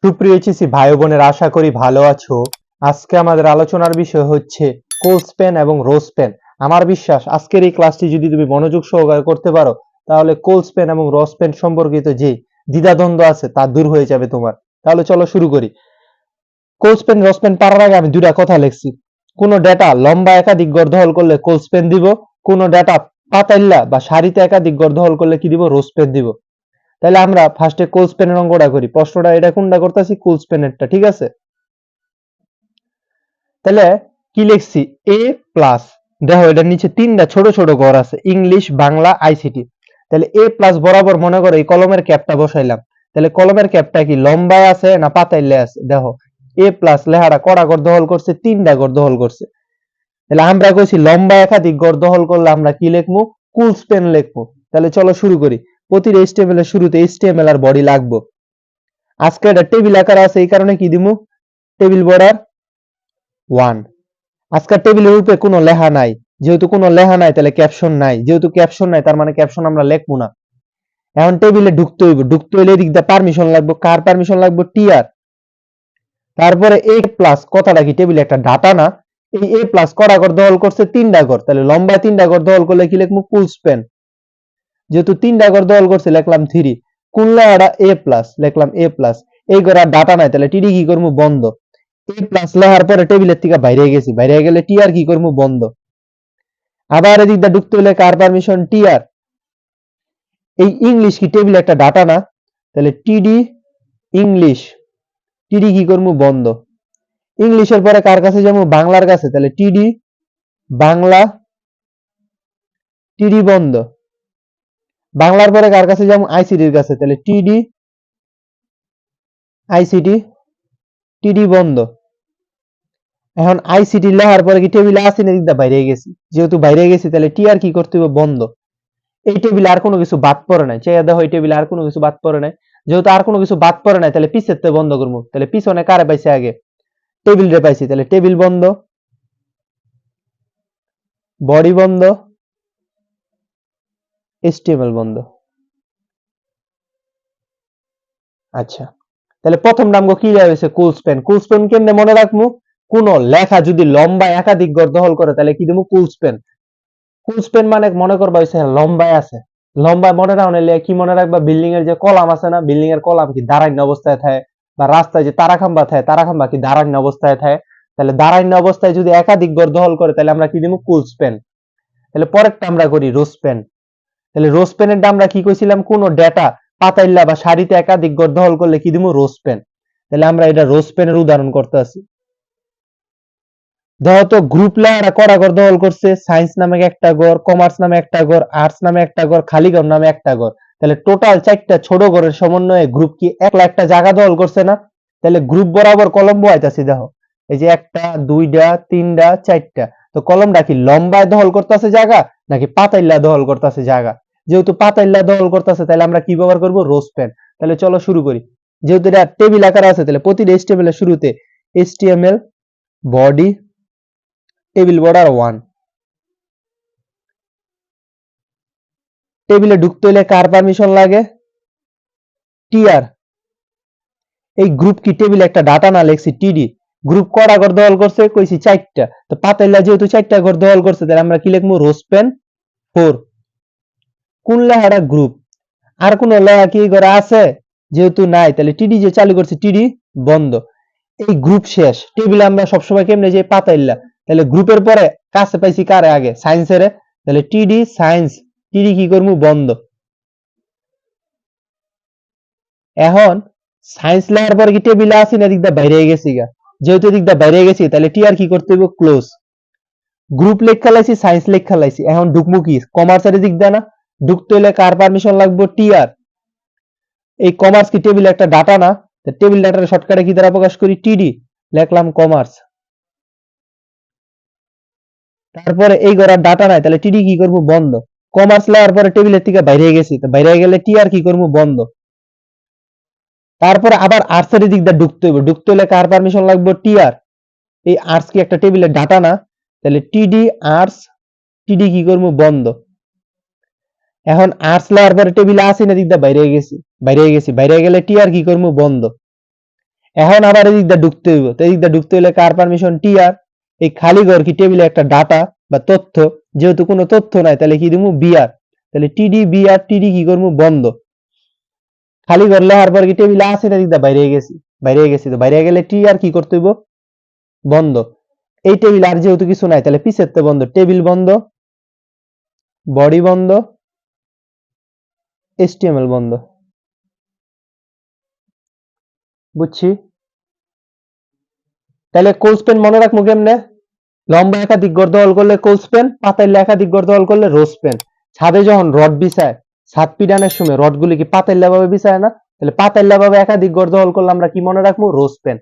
সুপ্রিয় এইচএসসি ভাই বোনের, আশা করি ভালো আছো। আজকে আমাদের আলোচনার বিষয় হচ্ছে কোল্ড পেন এবং রোজ পেন। আমার বিশ্বাস আজকের এই ক্লাসটি যদি তুমি মনোযোগ সহকারে করতে পারো, তাহলে কোল্ড পেন এবং রোজ পেন সম্পর্কিত যে দ্বিধাদ্বন্দ্ব আছে তা দূর হয়ে যাবে তোমার। তাহলে চলো শুরু করি। কোল্ড পেন রোজ পেন পারার আগে আমি দুটা কথা লিখছি। কোন ডেটা লম্বা একাধিক গড় দখল করলে কোল্ড পেন দিব, কোন ডেটা পাতাইল্লা বা সারিতে একাধিক গড় দখল করলে কি দিব, রোজ পেন দিব। তাহলে আমরা ফার্স্টে কোল্ড পেনের অঙ্কটা করি। প্রশ্নটা এটা কোনটা করতেছি, কোল্ড পেনেরটা, ঠিক আছে? তাহলে কি লিখছি, এ প্লাস, দেখো এটার নিচে তিনটা ছোট ছোট ঘর আছে, ইংলিশ, বাংলা, আইসিটি। তাহলে এ প্লাস বরাবর মনে করো এই কলমের ক্যাপটা বসাইলাম। তাহলে কলমের ক্যাপটা কি লম্বায় আছে না পাতাইলে আছে? দেখো এ প্লাস লেখাটা কড়া ঘর দখল করছে, তিনটা ঘর দখল করছে। তাহলে আমরা কইছি লম্বা একাধিক ঘর দখল করলে আমরা কি লিখবো, কুলস পেন লিখবো। তাহলে চলো শুরু করি। প্রতিটা এইচটিএমএল এর শুরুতে এইচটিএমএল আর বডি লাগবে। আজকে এটা টেবিল আকার আছে, এই কারণে কি দিমু, টেবিল বর্ডার 1। আজকে টেবিলের উপরে কোনো লেখা নাই, যেহেতু কোনো লেখা নাই তাহলে ক্যাপশন নাই, যেহেতু ক্যাপশন নাই তার মানে ক্যাপশন আমরা লিখবো না। এখন টেবিলে ঢুকতে হইব, ঢুকতে হইলে এদিক দিয়ে পারমিশন লাগবে। কার পারমিশন লাগবে? টিআর। তারপরে এ প্লাস কথাটা কি, টেবিলে একটা ডাটা না? এই এ প্লাস কটা ঘর দখল করছে? তিনটা ঘর। তাহলে লম্বা তিনটা ঘর দখল করলে কি লিখবো, ফুল স্প্যান। যেহেতু তিনটা ঘর দখল করছে লিখলাম 3। কোন লেখাটা? এ প্লাস, লিখলাম এ প্লাস। এই ঘর আর ডাটা নাই, তাহলে টিডি কি করবো, বন্ধ। এ প্লাস লেখার পরে টেবিলের থেকে বাইরে গেছি, বাইরে গেলে টিআর কি করবো, বন্ধ। আবার এদিক দিয়ে ঢুকতে হলে কার পারমিশন? টিআর। এই ইংলিশ কি টেবিলে একটা ডাটা না? তাহলে টিডি ইংলিশ, টিডি কি করবো, বন্ধ। ইংলিশের পরে কার কাছে যাবো? বাংলার কাছে। তাহলে টিডি বাংলা, টিডি বন্ধ। বাংলার পরে কার কাছে যাবো? আইসিটির কাছে। তাহলে টিডি আইসিটি, টিডি বন্ধ। এখন আইসিটি লেখার পরে কি টেবিলে আসি না দিকটা বাইরে গেছি? যেহেতু বাইরে গেছি তাহলে টি আর কি করতে হবে, বন্ধ। এই টেবিলে আর কোনো কিছু বাদ পড়ে নাই, চাইয়া দেখো এই টেবিলে আর কোনো কিছু বাদ পড়ে নাই। যেহেতু আর কোনো কিছু বাদ পড়ে নাই তাহলে পিছের তে বন্ধ করবো। তাহলে পিছনে কারে পাইছে আগে? টেবিল রে পাইছি। তাহলে টেবিল বন্ধ, বডি বন্ধ, এইচটিএমএল বন্ধ। আচ্ছা, তাহলে প্রথম নাম কি হয়েছে, কুল স্পেন। কুল স্পেন কেমনে মনে রাখবো? কোন লেখা যদি লম্বা একাধিক ঘর দখল করে তাহলে কি দেবো, কুল স্পেন। কুল স্পেন মানে মনে করবা হইছে লম্বায় আছে। লম্বায় মনে রাখো নাইলে কি মনে রাখবা, বিল্ডিং এর যে কলাম আছে না, বিল্ডিং এর কলাম কি দাঁড়াইন্য অবস্থায় থাকে, বা রাস্তায় যে তারা খাম্বা থাকে, তারা খাম্বা কি দাঁড়াইন্য অবস্থায় থাকে। তাহলে দাঁড়াইন্য অবস্থায় যদি একাধিক ঘর দখল করে তাহলে আমরা কি দেবো, কুল স্পেন। তাহলে পরেরটা আমরা করি রোজ পেন। তাহলে রোজ পেনের আমরা কি কইছিলাম, কোন ডেটা পাতাইল্লা বা সারিতে একাধিক ঘর দখল করলে কি দিব, রোজ পেন। তাহলে আমরা এটা রোজ পেনের উদাহরণ করতে আছি। ধরো তো গ্রুপ লেয়ারা কড়া ঘর দখল করছে, সায়েন্স নামে একটা ঘর, কমার্স নামে একটা ঘর, আর্টস নামে একটা ঘর, খালি ঘর নামে একটা ঘর। তাহলে টোটাল 4টা ছোট ঘরের সমন্বয়ে গ্রুপ কি একলা একটা জায়গা দখল করছে না? তাহলে গ্রুপ বরাবর কলম বসাইতাছি, দেখো এই যে একটা, দুইটা, তিনটা, 4টা। তো কলমটা কি লম্বায় দখল করতেছে জায়গা নাকি পাতাইল্লা দখল করতেছে জায়গা? যেহেতু পাতাইল্লা দখল করতেছে তাহলে আমরা কি ব্যবহার করব, রোজ পেন। তাহলে চলো শুরু করি। যেহেতু এটা টেবিল আকার আছে তাহলে প্রতিটা এইচটিএমএল এর শুরুতে এইচটিএমএল বডি, টেবিল বর্ডার 1। টেবিলে ঢুকতে হলে কার পারমিশন লাগে? টিআর। এই গ্রুপ কি টেবিলে একটা ডাটা না, লেখছি টিডি। গ্রুপ কটা ঘর দখল করছে, কইছি 4টা। তো পাতাইলা যেহেতু 4টা ঘর দখল করছে তাহলে আমরা কি লিখবো, রোজ পেন 4। কোন লেখাটা? গ্রুপ। আর কোন লেখা কি ঘরে আছে? যেহেতু নাই তাহলে টিডি যে চালু করছে, টিডি বন্ধ। এই গ্রুপ শেষ। টেবিলে আমরা সবসময় কেমনে যে পাতাইল্লা, তাহলে গ্রুপের পরে কাছে পাইছি কারে আগে, সায়েন্সের। তাহলে টিডি সায়েন্স, টিডি কি করবো, বন্ধ। এখন সায়েন্স লেখার পরে কি টেবিলে আসি না দিকটা বাইরে গেছি গা? যেহেতু দিকটা বাইরে গেছি তাহলে টি আর কি করতে হবে, ক্লোজ। গ্রুপ লেখা লাইছি, সায়েন্স লেখা লাইছি, এখন ঢুকমু কি কমার্সের দিক দা না? ঢুকতে হলে কার পারমিশন লাগবে, টি আর। এই কমার্স কি টেবিলে একটা ডাটা না? টেবিল ডাটার শর্টকাটে কি দ্বারা প্রকাশ করি, টিডি, লিখলাম কমার্স। তারপরে এই গড়ার ডাটা নাই তাহলে টিডি কি করবো, বন্ধ। কমার্স লেখার পরে টেবিলের থেকে বাইরে গেছি, তো বাইরে গেলে টি আর কি করবো, বন্ধ। তারপরে আবার আর্টসের দিক দিয়ে ঢুকতে হবে, ঢুকতে হলে কার পারমিশন লাগবে, টিআর। এই আর্টস কি একটা টেবিলের ডাটা না? তাহলে টিডি আর্টস, টিডি কি করবো, বন্ধ। এখন আর্টস লেয়ার পরে টেবিলে আসি না দিক দিয়ে বাইরে গেছি, বাইরে গেছি, বাইরে গেলে টিআর কি করবো, বন্ধ। এখন আবার এদিক দিয়ে ঢুকতে হইব, তো এদিক দিয়ে ঢুকতে হইলে কার পারমিশন? টিআর। এই খালি ঘর কি টেবিলে একটা ডাটা বা তথ্য, যেহেতু কোনো তথ্য নাই তাহলে কি দিমু? বিআর। তাহলে টিডি বিআর, টিডি কি করবো? বন্ধ। খালি ঘর লেখার পর কি টেবিলে আছে না? এদিক দিয়ে বাইরে গেছি, বাইরে গেছি, তো বাইরে গেলে টিআর কি করতে হইব? বন্ধ। এই টেবিল আর যেহেতু কিছু নাই তাহলে পিছের তে বন্ধ, টেবিল বন্ধ, বডি বন্ধ, এইচটিএমএল বন্ধ। বুঝছি। তাহলে কোলস্পেন মনে রাখবো কেমনে? লম্বা একাধিক গর্ত হল করলে কোলস্পেন, পাতাইলে একাধিক গর্ত হল করলে রোজপেন। ছাদে যখন রড বিছায়, ছাদ পিডানের সময় রড গুলি কি পাতাইল্লা ভাবে বিছায় না? তাহলে পাতাইল্লা ভাবে একাধিক গর্ত হল করলে আমরা কি মনে রাখবো? রোজপেন।